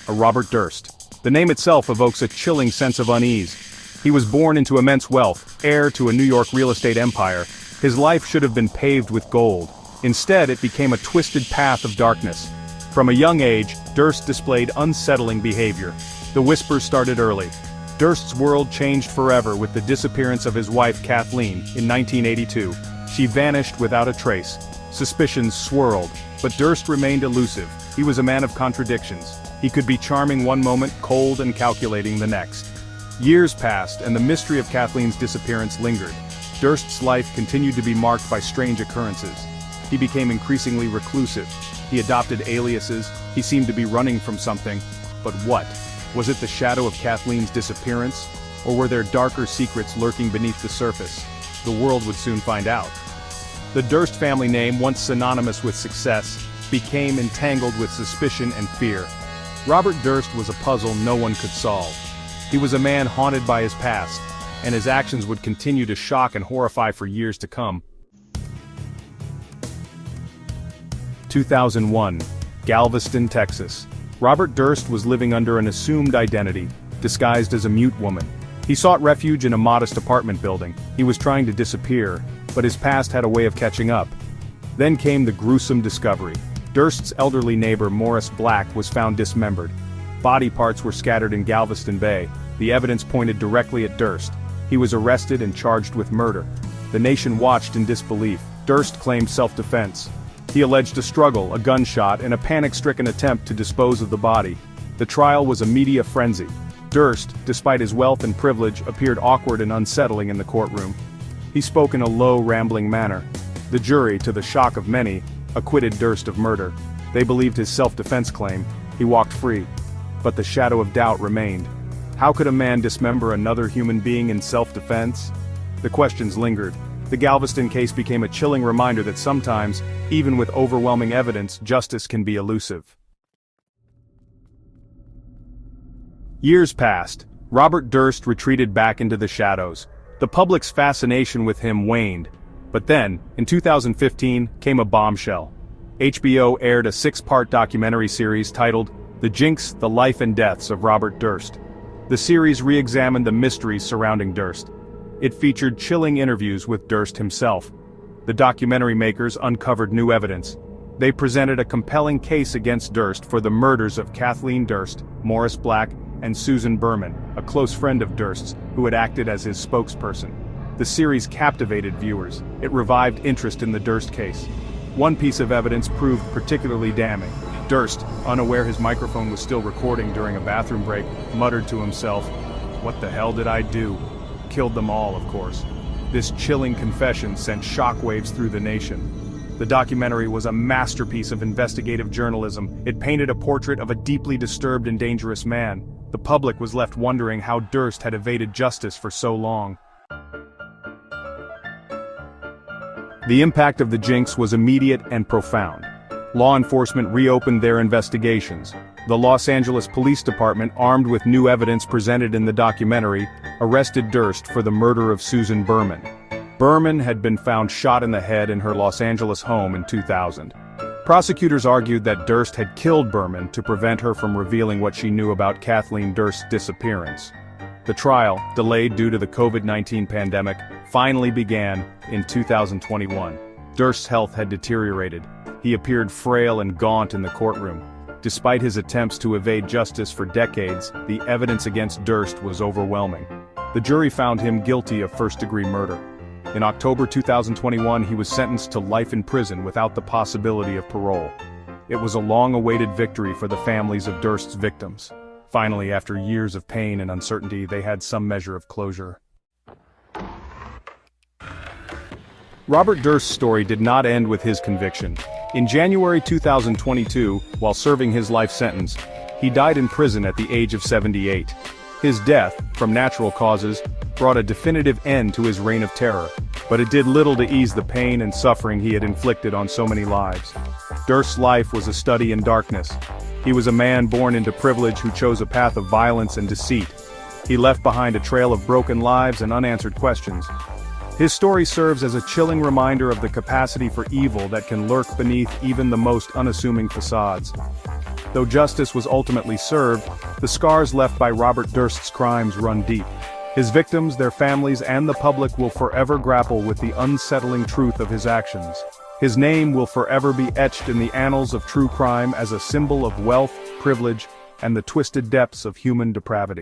a Robert Durst. The name itself evokes a chilling sense of unease. He was born into immense wealth, heir to a New York real estate empire. His life should have been paved with gold. Instead, it became a twisted path of darkness. From a young age, Durst displayed unsettling behavior. The whispers started early. Durst's world changed forever with the disappearance of his wife Kathleen in 1982. She vanished without a trace. Suspicions swirled, but Durst remained elusive. He was a man of contradictions. He could be charming one moment, cold and calculating the next. Years passed, and the mystery of Kathleen's disappearance lingered. Durst's life continued to be marked by strange occurrences. He became increasingly reclusive. He adopted aliases. He seemed to be running from something. But what? Was it the shadow of Kathleen's disappearance? Or were there darker secrets lurking beneath the surface? The world would soon find out. The Durst family name, once synonymous with success, became entangled with suspicion and fear. Robert Durst was a puzzle no one could solve. He was a man haunted by his past, and his actions would continue to shock and horrify for years to come. 2001, Galveston, Texas. Robert Durst was living under an assumed identity, disguised as a mute woman. He sought refuge in a modest apartment building. He was trying to disappear, but his past had a way of catching up. Then came the gruesome discovery. Durst's elderly neighbor Morris Black was found dismembered. Body parts were scattered in Galveston Bay. The evidence pointed directly at Durst. He was arrested and charged with murder. The nation watched in disbelief. Durst claimed self-defense. He alleged a struggle, a gunshot, and a panic-stricken attempt to dispose of the body. The trial was a media frenzy. Durst, despite his wealth and privilege, appeared awkward and unsettling in the courtroom. He spoke in a low, rambling manner. The jury, to the shock of many, acquitted Durst of murder. They believed his self-defense claim. He walked free. But the shadow of doubt remained. How could a man dismember another human being in self-defense? The questions lingered. The Galveston case became a chilling reminder that sometimes, even with overwhelming evidence, justice can be elusive. Years passed. Robert Durst retreated back into the shadows. The public's fascination with him waned. But then, in 2015, came a bombshell. HBO aired a 6-part documentary series titled The Jinx, The Life and Deaths of Robert Durst. The series re-examined the mysteries surrounding Durst. It featured chilling interviews with Durst himself. The documentary makers uncovered new evidence. They presented a compelling case against Durst for the murders of Kathleen Durst, Morris Black, and Susan Berman, a close friend of Durst's, who had acted as his spokesperson. The series captivated viewers. It revived interest in the Durst case. One piece of evidence proved particularly damning. Durst, unaware his microphone was still recording during a bathroom break, muttered to himself, "What the hell did I do?" Killed them all, of course. This chilling confession sent shockwaves through the nation. The documentary was a masterpiece of investigative journalism. It painted a portrait of a deeply disturbed and dangerous man. The public was left wondering how Durst had evaded justice for so long. The impact of the jinx was immediate and profound. Law enforcement reopened their investigations. The Los Angeles Police Department, armed with new evidence presented in the documentary, arrested Durst for the murder of Susan Berman. Berman had been found shot in the head in her Los Angeles home in 2000. Prosecutors argued that Durst had killed Berman to prevent her from revealing what she knew about Kathleen Durst's disappearance. The trial, delayed due to the COVID-19 pandemic, finally began in 2021. Durst's health had deteriorated. He appeared frail and gaunt in the courtroom. Despite his attempts to evade justice for decades, the evidence against Durst was overwhelming. The jury found him guilty of first-degree murder. In October 2021, he was sentenced to life in prison without the possibility of parole. It was a long-awaited victory for the families of Durst's victims. Finally, after years of pain and uncertainty, they had some measure of closure. Robert Durst's story did not end with his conviction. In January 2022, while serving his life sentence, he died in prison at the age of 78. His death, from natural causes, brought a definitive end to his reign of terror, but it did little to ease the pain and suffering he had inflicted on so many lives. Durst's life was a study in darkness. He was a man born into privilege who chose a path of violence and deceit. He left behind a trail of broken lives and unanswered questions. His story serves as a chilling reminder of the capacity for evil that can lurk beneath even the most unassuming facades. Though justice was ultimately served, the scars left by Robert Durst's crimes run deep. His victims, their families, and the public will forever grapple with the unsettling truth of his actions. His name will forever be etched in the annals of true crime as a symbol of wealth, privilege, and the twisted depths of human depravity.